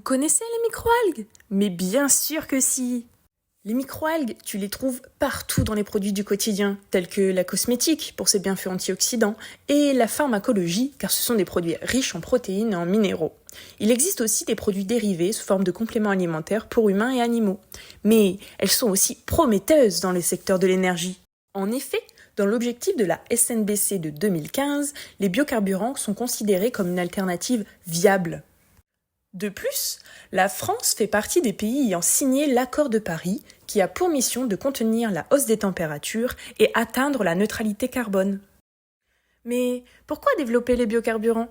connaissez les microalgues? Mais bien sûr que si! Les microalgues, tu les trouves partout dans les produits du quotidien, tels que la cosmétique pour ses bienfaits antioxydants et la pharmacologie car ce sont des produits riches en protéines et en minéraux. Il existe aussi des produits dérivés sous forme de compléments alimentaires pour humains et animaux. Mais elles sont aussi prometteuses dans les secteurs de l'énergie. En effet, dans l'objectif de la SNBC de 2015, les biocarburants sont considérés comme une alternative viable. De plus, la France fait partie des pays ayant signé l'accord de Paris qui a pour mission de contenir la hausse des températures et atteindre la neutralité carbone. Mais pourquoi développer les biocarburants?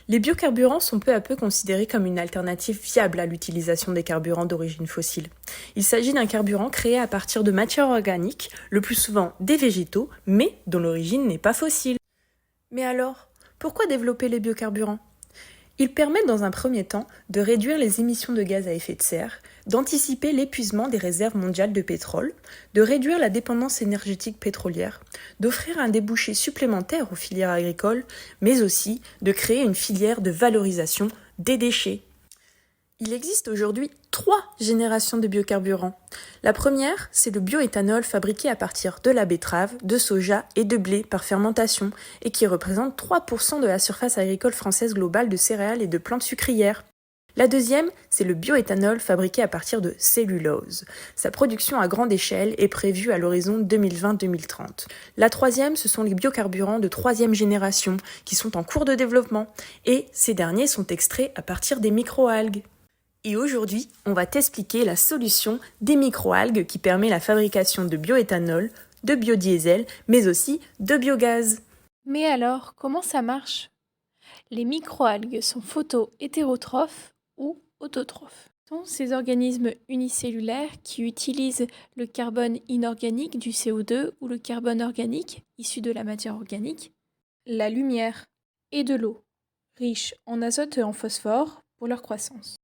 Les biocarburants sont peu à peu considérés comme une alternative viable à l'utilisation des carburants d'origine fossile. Il s'agit d'un carburant créé à partir de matières organiques, le plus souvent des végétaux, mais dont l'origine n'est pas fossile. Mais alors, pourquoi développer les biocarburants? Ils permettent dans un premier temps de réduire les émissions de gaz à effet de serre, d'anticiper l'épuisement des réserves mondiales de pétrole, de réduire la dépendance énergétique pétrolière, d'offrir un débouché supplémentaire aux filières agricoles, mais aussi de créer une filière de valorisation des déchets. Il existe aujourd'hui 3 générations de biocarburants. La première, c'est le bioéthanol fabriqué à partir de la betterave, de soja et de blé par fermentation et qui représente 3% de la surface agricole française globale de céréales et de plantes sucrières. La deuxième, c'est le bioéthanol fabriqué à partir de cellulose. Sa production à grande échelle est prévue à l'horizon 2020-2030. La troisième, ce sont les biocarburants de 3e génération qui sont en cours de développement et ces derniers sont extraits à partir des microalgues. Et aujourd'hui, on va t'expliquer la solution des microalgues qui permet la fabrication de bioéthanol, de biodiesel, mais aussi de biogaz. Mais alors, comment ça marche? Les microalgues sont photo-hétérotrophes ou autotrophes. Ce sont ces organismes unicellulaires qui utilisent le carbone inorganique du CO2 ou le carbone organique issu de la matière organique, la lumière et de l'eau, riches en azote et en phosphore pour leur croissance.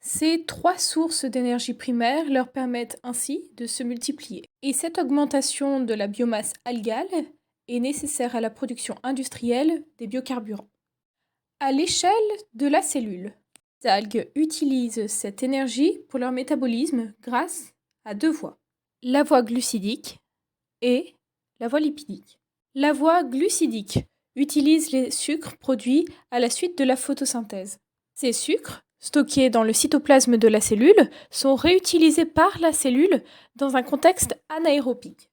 Ces 3 sources d'énergie primaire leur permettent ainsi de se multiplier. Et cette augmentation de la biomasse algale est nécessaire à la production industrielle des biocarburants. À l'échelle de la cellule, les algues utilisent cette énergie pour leur métabolisme grâce à 2 voies. La voie glucidique et la voie lipidique. La voie glucidique utilise les sucres produits à la suite de la photosynthèse. Ces sucres stockés dans le cytoplasme de la cellule sont réutilisés par la cellule dans un contexte anaérobique.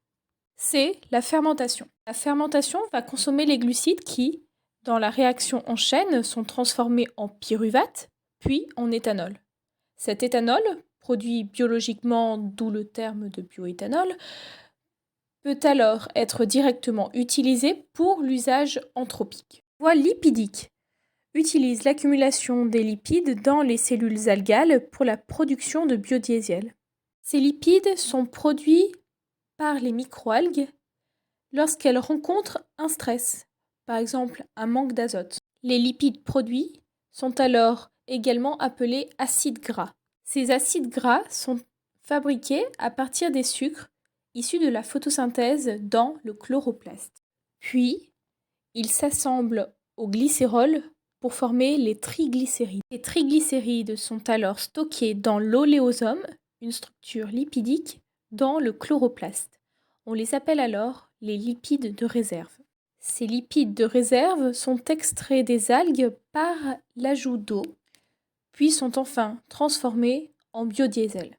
C'est la fermentation. La fermentation va consommer les glucides qui, dans la réaction en chaîne, sont transformés en pyruvate, puis en éthanol. Cet éthanol, produit biologiquement, d'où le terme de bioéthanol, peut alors être directement utilisé pour l'usage anthropique. La voie lipidique utilise l'accumulation des lipides dans les cellules algales pour la production de biodiesel. Ces lipides sont produits par les microalgues lorsqu'elles rencontrent un stress, par exemple un manque d'azote. Les lipides produits sont alors également appelés acides gras. Ces acides gras sont fabriqués à partir des sucres issus de la photosynthèse dans le chloroplaste. Puis, ils s'assemblent au glycérol pour former les triglycérides. Les triglycérides sont alors stockés dans l'oléosome, une structure lipidique, dans le chloroplaste. On les appelle alors les lipides de réserve. Ces lipides de réserve sont extraits des algues par l'ajout d'eau, puis sont enfin transformés en biodiesel.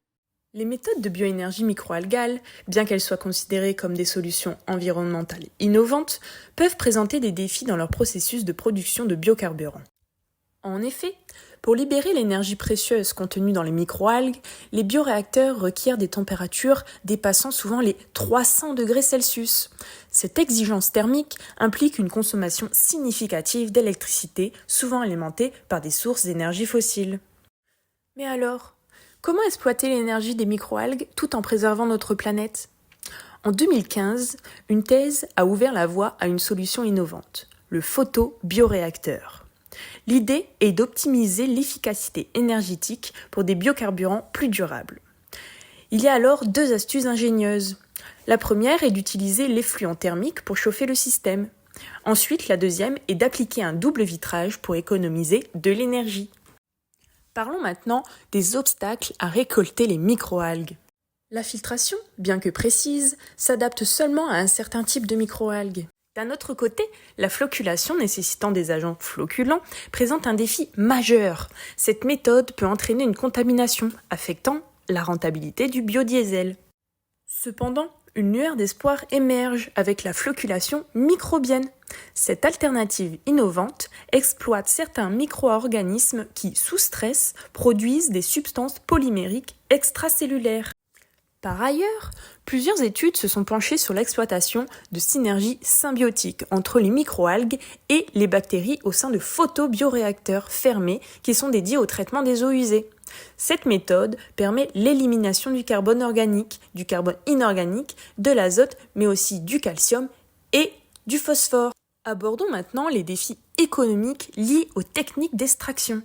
Les méthodes de bioénergie microalgale, bien qu'elles soient considérées comme des solutions environnementales innovantes, peuvent présenter des défis dans leur processus de production de biocarburants. En effet, pour libérer l'énergie précieuse contenue dans les microalgues, les bioréacteurs requièrent des températures dépassant souvent les 300 degrés Celsius. Cette exigence thermique implique une consommation significative d'électricité, souvent alimentée par des sources d'énergie fossiles. Mais alors, comment exploiter l'énergie des microalgues tout en préservant notre planète? En 2015, une thèse a ouvert la voie à une solution innovante, le photobioréacteur. L'idée est d'optimiser l'efficacité énergétique pour des biocarburants plus durables. Il y a alors 2 astuces ingénieuses. La première est d'utiliser l'effluent thermique pour chauffer le système. Ensuite, la deuxième est d'appliquer un double vitrage pour économiser de l'énergie. Parlons maintenant des obstacles à récolter les microalgues. La filtration, bien que précise, s'adapte seulement à un certain type de microalgues. D'un autre côté, la flocculation nécessitant des agents flocculants présente un défi majeur. Cette méthode peut entraîner une contamination affectant la rentabilité du biodiesel. Cependant, une lueur d'espoir émerge avec la flocculation microbienne. Cette alternative innovante exploite certains micro-organismes qui, sous stress, produisent des substances polymériques extracellulaires. Par ailleurs, plusieurs études se sont penchées sur l'exploitation de synergies symbiotiques entre les microalgues et les bactéries au sein de photobioréacteurs fermés qui sont dédiés au traitement des eaux usées. Cette méthode permet l'élimination du carbone organique, du carbone inorganique, de l'azote, mais aussi du calcium et du phosphore. Abordons maintenant les défis économiques liés aux techniques d'extraction.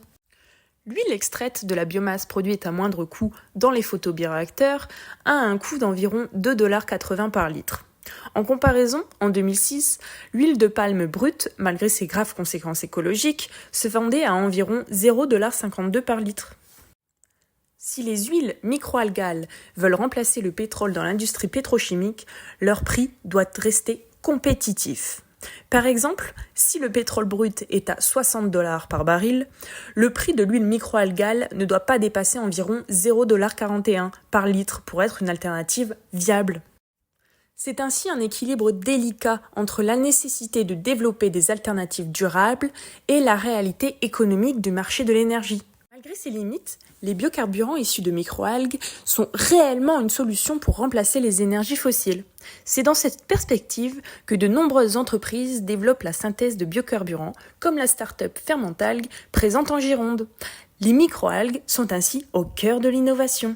L'huile extraite de la biomasse produite à moindre coût dans les photobioréacteurs a un coût d'environ 2,80 $ par litre. En comparaison, en 2006, l'huile de palme brute, malgré ses graves conséquences écologiques, se vendait à environ 0,52 $ par litre. Si les huiles microalgales veulent remplacer le pétrole dans l'industrie pétrochimique, leur prix doit rester compétitif. Par exemple, si le pétrole brut est à 60 $ par baril, le prix de l'huile microalgale ne doit pas dépasser environ 0,41 $ par litre pour être une alternative viable. C'est ainsi un équilibre délicat entre la nécessité de développer des alternatives durables et la réalité économique du marché de l'énergie. Malgré ces limites, les biocarburants issus de microalgues sont réellement une solution pour remplacer les énergies fossiles. C'est dans cette perspective que de nombreuses entreprises développent la synthèse de biocarburants, comme la start-up Fermentalgue présente en Gironde. Les microalgues sont ainsi au cœur de l'innovation.